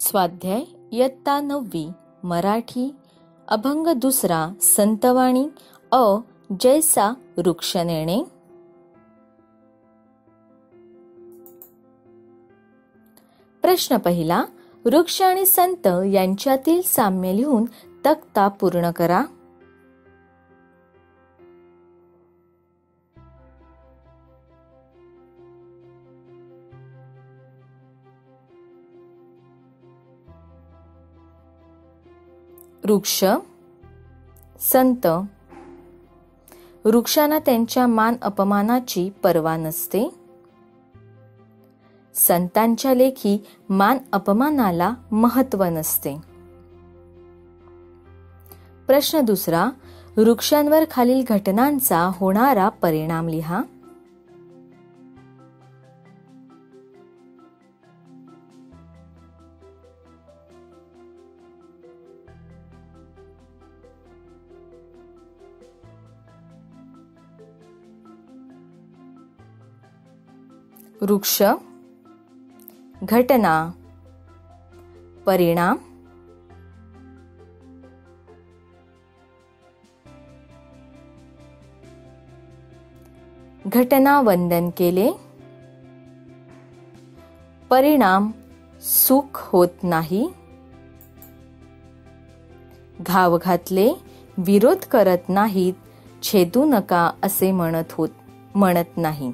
स्वाध्याय इयत्ता 9वी मराठी अभंग दुसरा संतवाणी अ जैसा वृक्ष नेणे। प्रश्न पहिला, वृक्ष आणि संत यांच्यातील साम्य लिहून तक्ता पूर्ण करा। वृक्ष, संत। वृक्षांना त्यांच्या मान अपमानाची पर्वा नसते। संतांच्या लेखी मान अपमानाला महत्त्व नसते। प्रश्न दुसरा, वृक्षांवर खालील घटनांचा होणारा परिणाम लिहा। वृक्ष, घटना, परिणाम। घटना, वंदन केले। परिणाम, सुख होत नाही। घाव घातले, विरोध करत नाहीत, छेदू नका असे म्हणत नाही।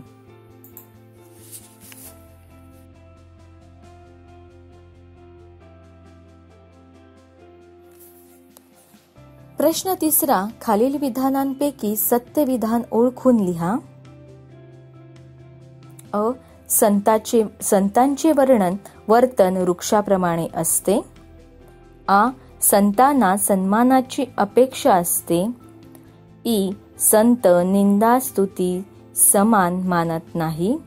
प्रश्न तिसरा, खालील विधानांपैकी सत्य विधान ओळखून लिहा। अ संतांचे वर्तन वृक्षाप्रमाणे असते। आ संतांना सन्मानाची अपेक्षा असते। ई संत निंदा स्तुती समान मानत नाही।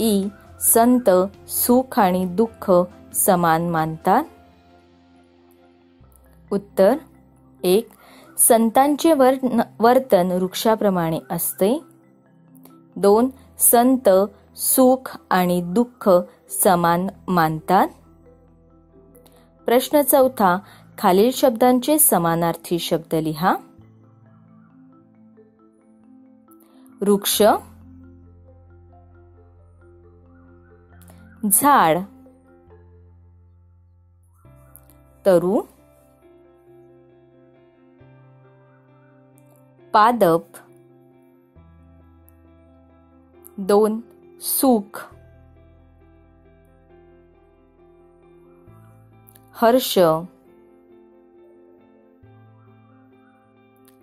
ई संत सुख आणि दुःख समान मानतात। उत्तर 1. संतांचे वर्तन वृक्षाप्रमाणे असते। 2. संत सुख आणि दुःख समान मानतात। प्रश्न चौथा, खालील शब्दांचे समानार्थी शब्द लिहा। वृक्ष, झाड, तरु, पादप। 2. सुख, हर्ष,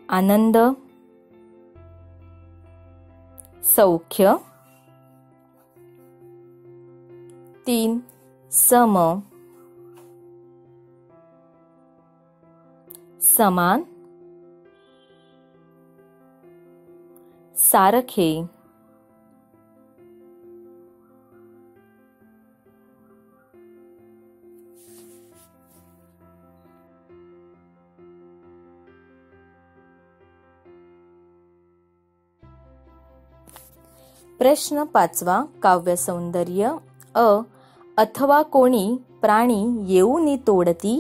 आनंद, सौख्य। 3. सम, समान, सारखे। प्रश्न पाचवा, काव्य सौंदर्य। अ अथवा कोणी प्राणी येऊनी तोडती,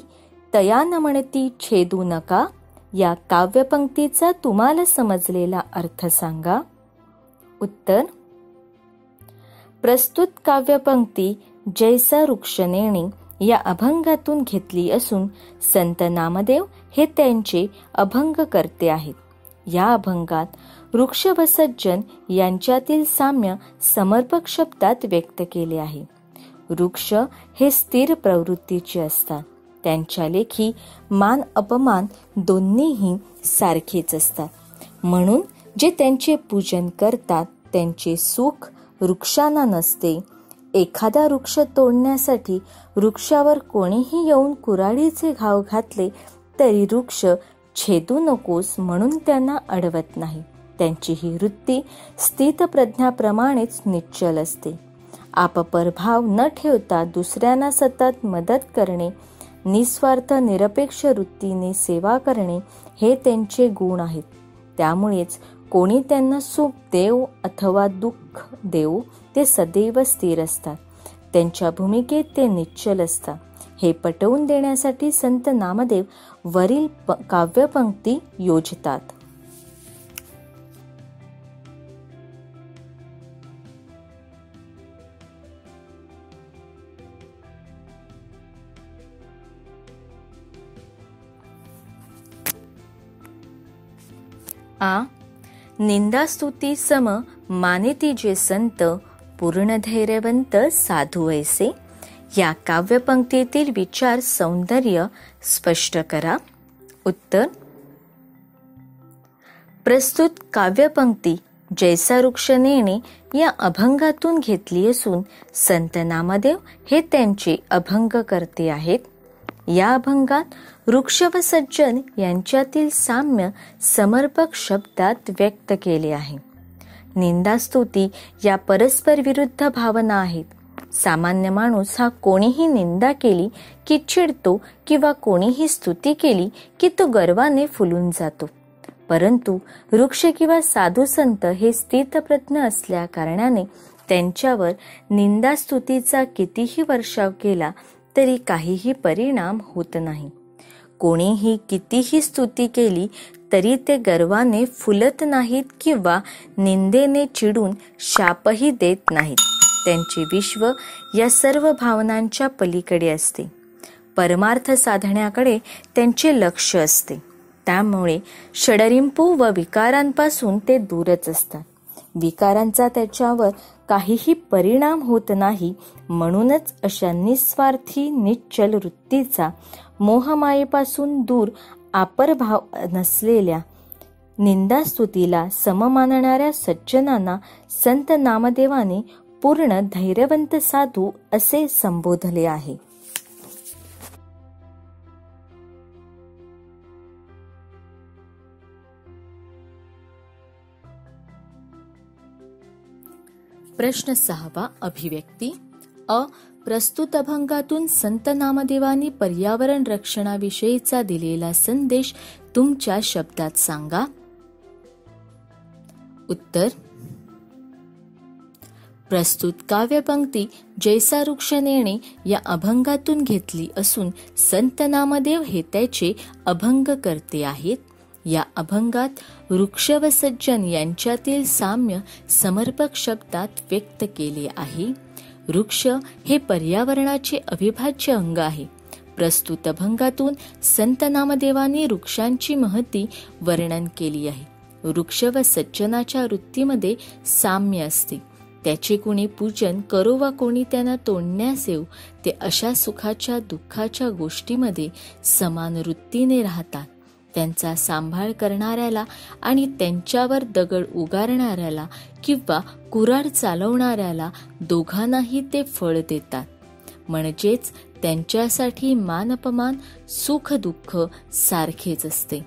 तया न म्हणती छेदू नका, या काव्यपंक्तीचा तुम्हाला समजलेला अर्थ सांगा। उत्तर, प्रस्तुत काव्यपंक्ती जैसा वृक्ष नेणे या अभंगातून घेतली असून संत नामदेव हे त्यांचे अभंगकर्ते आहेत। या अभंगात वृक्ष व सज्जन यांच्यातील साम्य समर्पक शब्दात व्यक्त केले आहे। वृक्ष हे स्थिर प्रवृत्तीचे असतात। त्यांच्या लेखी मान अपमान दोन्हीही सारखेच असतात। म्हणून जे त्यांचे पूजन करतात त्यांचे सुख वृक्षांना नसते। एखादा वृक्ष तोडण्यासाठी वृक्षावर कोणीही येऊन कुऱ्हाडीचे घाव घातले तरी वृक्ष छेदू नकोस म्हणून त्यांना अडवत नाही। त्यांची ही वृत्ती स्थितप्रज्ञाप्रमाणेच निश्चल असते। आपपर भाव न ठेवता दुसऱ्यांना सतत मदत करणे, निस्वार्थ निरपेक्ष वृत्तीने सेवा करणे हे त्यांचे गुण आहेत। त्यामुळेच कोणी त्यांना सुख देव अथवा दुःख देव ते सदैव स्थिर असतात। त्यांच्या भूमिकेत ते निश्चल असतात। हे पटवून देण्यासाठी संत नामदेव वरील काव्यपंक्ती योजतात. आ. निंदास्तुती सम मानेती जे संत, पूर्ण धैर्यवंत साधू ऐसे. या काव्यपंक्तीतील विचार सौंदर्य स्पष्ट करा. उत्तर. प्रस्तुत काव्यपंक्ती जैसा वृक्ष नेणे या अभंगातून घेतली असून संत नामदेव हे त्यांचे अभंगकर्ते आहेत. या अभंगात वृक्ष व सज्जन यांच्यातील साम्य समर्पक शब्दात व्यक्त केले आहे. निंदास्तुती या परस्पर विरुद्ध भावना आहेत. सामान्य माणूस हा कोणीही निंदा केली की चिडतो किंवा कोणीही स्तुती केली की तो गर्वाने फुलून जातो. परंतु वृक्ष किंवा साधू संत हे स्थितप्रज्ञ असल्या कारणाने त्यांच्यावर निंदास्तुतीचा कितीही वर्षाव केला तरी काहीही परिणाम होत नाही. कोणीही कितीही स्तुती केली तरी ते गर्वाने फुलत नाहीत किंवा निंदेने चिडून शापही देत नाहीत. त्यांचे विश्व या सर्व भावनांच्या पलीकडे असते. परमार्थ साधण्याकडे त्यांचे लक्ष असते. त्यामुळे षडरिंपू व विकारांपासून ते दूरच असतात. विकारांचा त्याच्यावर काहीही परिणाम होत नाही. म्हणूनच अशा निस्वार्थी निश्चल वृत्तीचा, मोहमायेपासून दूर आपरभाव नसलेल्या, निंदास्तुतीला सम मानणाऱ्या सज्जनांना संत नामदेवाने पूर्ण धैर्यवंत साधू असे संबोधले आहे. प्रश्न 6 अभिव्यक्ती. अ. प्रस्तुत अभंगातून संत नामदेवांनी पर्यावरण रक्षणाविषयीचा दिलेला संदेश तुमच्या शब्दात सांगा. उत्तर. प्रस्तुत काव्यपंक्ती जैसा वृक्ष नेणे या अभंगातून घेतली असून संत नामदेव हे त्याचे अभंगकर्ते आहेत. या अभंगात वृक्ष व सज्जन यांच्यातील साम्य समर्पक शब्दात व्यक्त केले आहे. वृक्ष हे पर्यावरणाचे अविभाज्य अंग आहे. प्रस्तुत अभंगातून संत नामदेवांनी वृक्षांची महती वर्णन केली आहे. वृक्ष व सज्जनाच्या वृत्तीमध्ये साम्य असते. त्याचे कोणी पूजन करो वा कोणी त्यांना तोडण्यास येऊ, ते अशा सुखाच्या दुःखाच्या गोष्टीमध्ये समान वृत्तीने राहतात. त्यांचा सांभाळ करणाऱ्याला आणि त्यांच्यावर दगड उगारणाऱ्याला किंवा कुऱ्हाड चालवणाऱ्याला दोघांनाही ते फळ देतात. म्हणजेच त्यांच्यासाठी मानपमान, सुख दुःख सारखेच असते.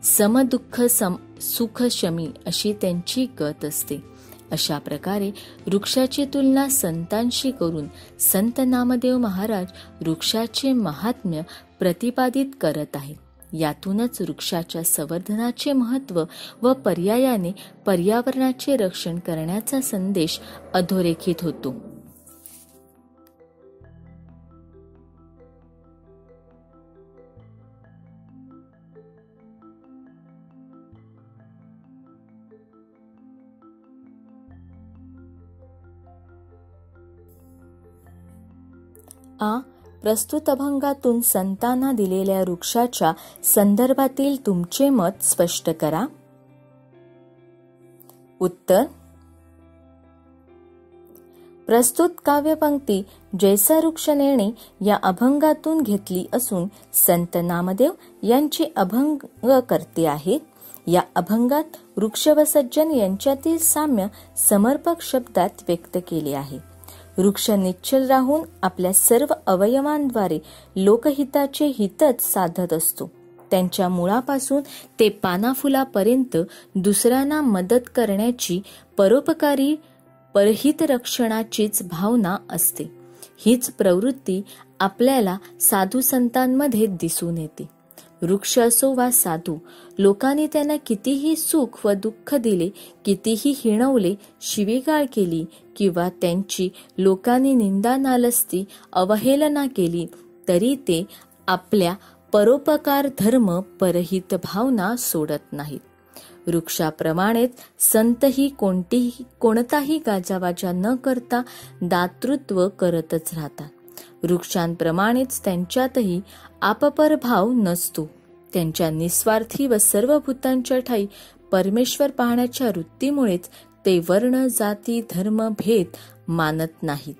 समदुःख सुख शमी अशी त्यांची गत असते. अशा प्रकारे वृक्षाची तुलना संतांशी करून संत नामदेव महाराज वृक्षाचे महात्म्य प्रतिपादित करत आहेत. यातूनच वृक्षाच्या संवर्धनाचे महत्त्व व पर्यायाने पर्यावरणाचे रक्षण करण्याचा संदेश अधोरेखित होतो. आ. प्रस्तुत अभंगातून संतांना दिलेल्या वृक्षाच्या संदर्भातील तुमचे मत स्पष्ट करा. उत्तर. प्रस्तुत काव्यपंक्ती जैसा वृक्ष नेणे या अभंगातून घेतली असून संत नामदेव यांचे अभंगकर्ते आहेत. या अभंगात वृक्ष व सज्जन यांच्यातील साम्य समर्पक शब्दात व्यक्त केले आहे. वृक्ष निश्चल राहून आपल्या सर्व अवयवांद्वारे लोकहिताचे हितच साधत असतो. त्यांच्या मुळापासून ते पानाफुलापर्यंत दुसऱ्यांना मदत करण्याची, परोपकारी परहित रक्षणाचीच भावना असते. हीच प्रवृत्ती आपल्याला साधू संतांमध्ये दिसून येते. वृक्ष असो वा साधू, लोकांनी त्यांना कितीही सुख व दुःख दिले, कितीही हिणवले, शिवीगाळ केली किंवा त्यांची लोकांनी निंदा नालस्ती अवहेलना केली तरी ते आपल्या परोपकार धर्म परहित भावना सोडत नाहीत. वृक्षाप्रमाणेच संतही कोणताही गाजावाजा न करता दातृत्व करतच राहतात. वृक्षांप्रमाणेच त्यांच्यातही आपपर भाव नसतो. त्यांच्या निस्वार्थी व सर्व भूतांच्या ठाई परमेश्वर पाहण्याच्या वृत्तीमुळेच ते वर्ण, जाती, धर्म, भेद मानत नाहीत.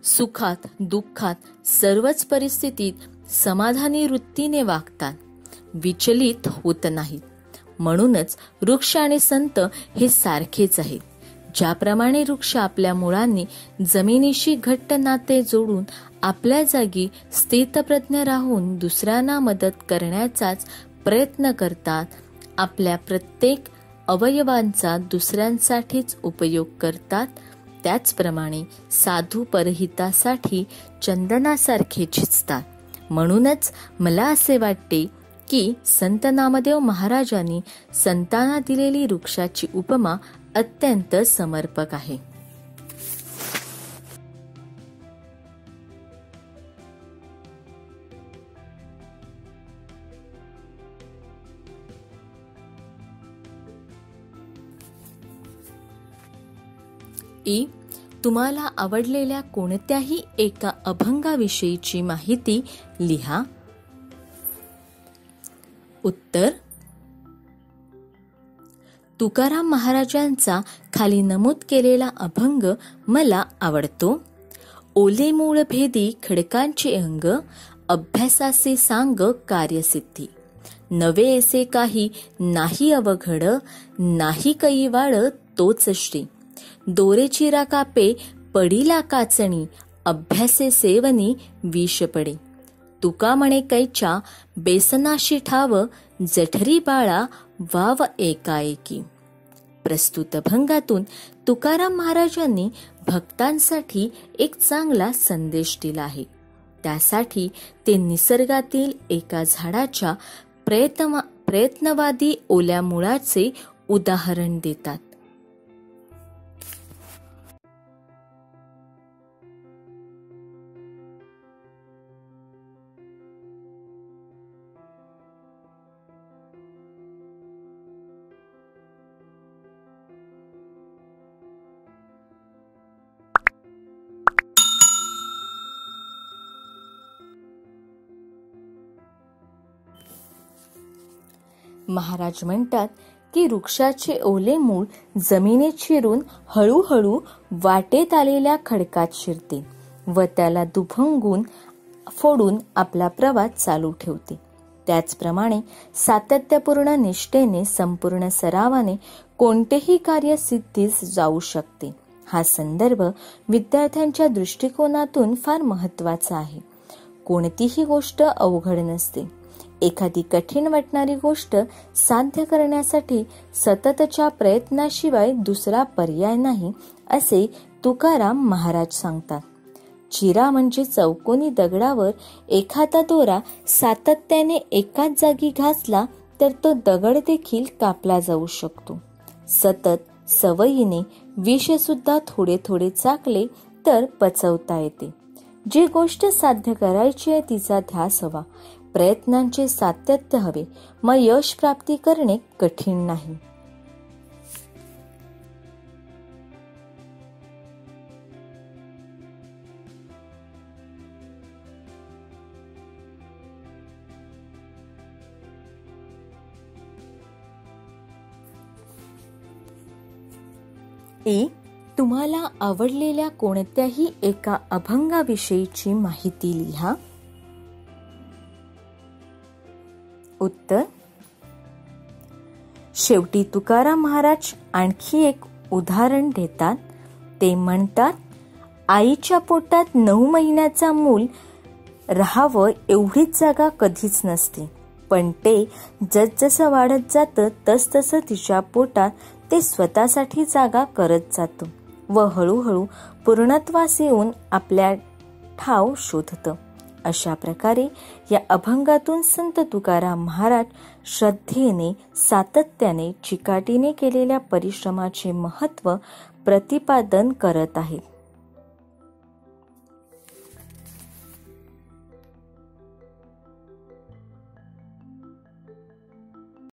सुखात दुःखात सर्वच परिस्थितीत समाधानी वृत्तीने वागतात, विचलित होत नाहीत. म्हणूनच वृक्ष आणि संत हे सारखेच आहेत. ज्याप्रमाणे वृक्ष आपल्या मुळांनी जमिनीशी घट्ट नाते जोडून आपल्या जागी स्थितप्रज्ञ राहून दुसऱ्यांना मदत करण्याचाच प्रयत्न करतात, आपल्या प्रत्येक अवयवांचा दुसऱ्यांसाठीच उपयोग करतात, त्याचप्रमाणे साधू परहितासाठी चंदनासारखे झिजतात. म्हणूनच मला असे वाटते की संत नामदेव महाराजांनी संतांना दिलेली वृक्षाची उपमा अत्यंत समर्पक आहे. तुम्हाला आवडलेल्या कोणत्याही एका अभंगाविषयीची माहिती लिहा. उत्तर: तुकाराम महाराजांचा खाली नमूद केलेला अभंग मला आवडतो. ओले मूळ भेदी खडकांचे अंग, अभ्यासाचे सांग कार्यसिद्धी. नवे असे काही नाही अवघड, नाही कैवाड तोच श्री. दोरे चिरा कापे पडिला काचणी, अभ्यासे सेवनी विष पडे. तुका म्हणे कैच्या बेसनाशी ठाव, जठरी बाळा वाव एकाएकी. प्रस्तुत अभंगातून तुकाराम महाराजांनी भक्तांसाठी एक चांगला संदेश दिला आहे. त्यासाठी ते निसर्गातील एका झाडाच्या प्रयत्नवादी ओल्या मुळाचे उदाहरण देतात. महाराज म्हणतात की वृक्षाचे ओले मूळ जमिनीत शिरून हळूहळू वाटेत आलेल्या खडकात शिरते व त्याला दुभंगून फोडून आपला प्रवास चालू ठेवते. त्याचप्रमाणे सातत्यपूर्ण निष्ठेने संपूर्ण सरावाने कोणतेही कार्य सिद्धीस जाऊ शकते. हा संदर्भ विद्यार्थ्यांच्या दृष्टिकोनातून फार महत्वाचा आहे. कोणतीही गोष्ट अवघड नसते. एखादी कठीण वाटणारी गोष्ट साध्य करण्यासाठी सततच्या प्रयत्नाशिवाय दुसरा पर्याय नाही, असे तुकाराम महाराज सांगतात. चिरा म्हणजे चौकोनी दगडावर एखादा दोरा सातत्याने एकाच जागी घासला तर तो दगड देखील कापला जाऊ शकतो. सतत सवयीने विष सुद्धा थोडे थोडे चाकले तर पचवता येते. जी गोष्ट साध्य करायची आहे तिचा ध्यास हवा, प्रयत्नांचे सातत्य हवे, मग यश प्राप्ती करणे कठीण नाही. तुम्हाला आवडलेल्या कोणत्याही एका अभंगाविषयीची माहिती लिहा. उत्तर: शेवटी तुकाराम महाराज आणखी एक उदाहरण देतात. ते म्हणतात, आईच्या पोटात 9 महिन्याचा मूल राहावं एवढीच जागा कधीच नसते. पण ते जसजसं वाढत जातं तसतसं तिच्या पोटात ते स्वतःसाठी जागा करत जातं व हळूहळू पूर्णत्वास येऊन आपल्या ठाव शोधतं. अशा प्रकारे या अभंगातून संत तुकाराम महाराज श्रद्धेने, सातत्याने, चिकाटीने केलेल्या परिश्रमाचे महत्त्व प्रतिपादन करत आहेत.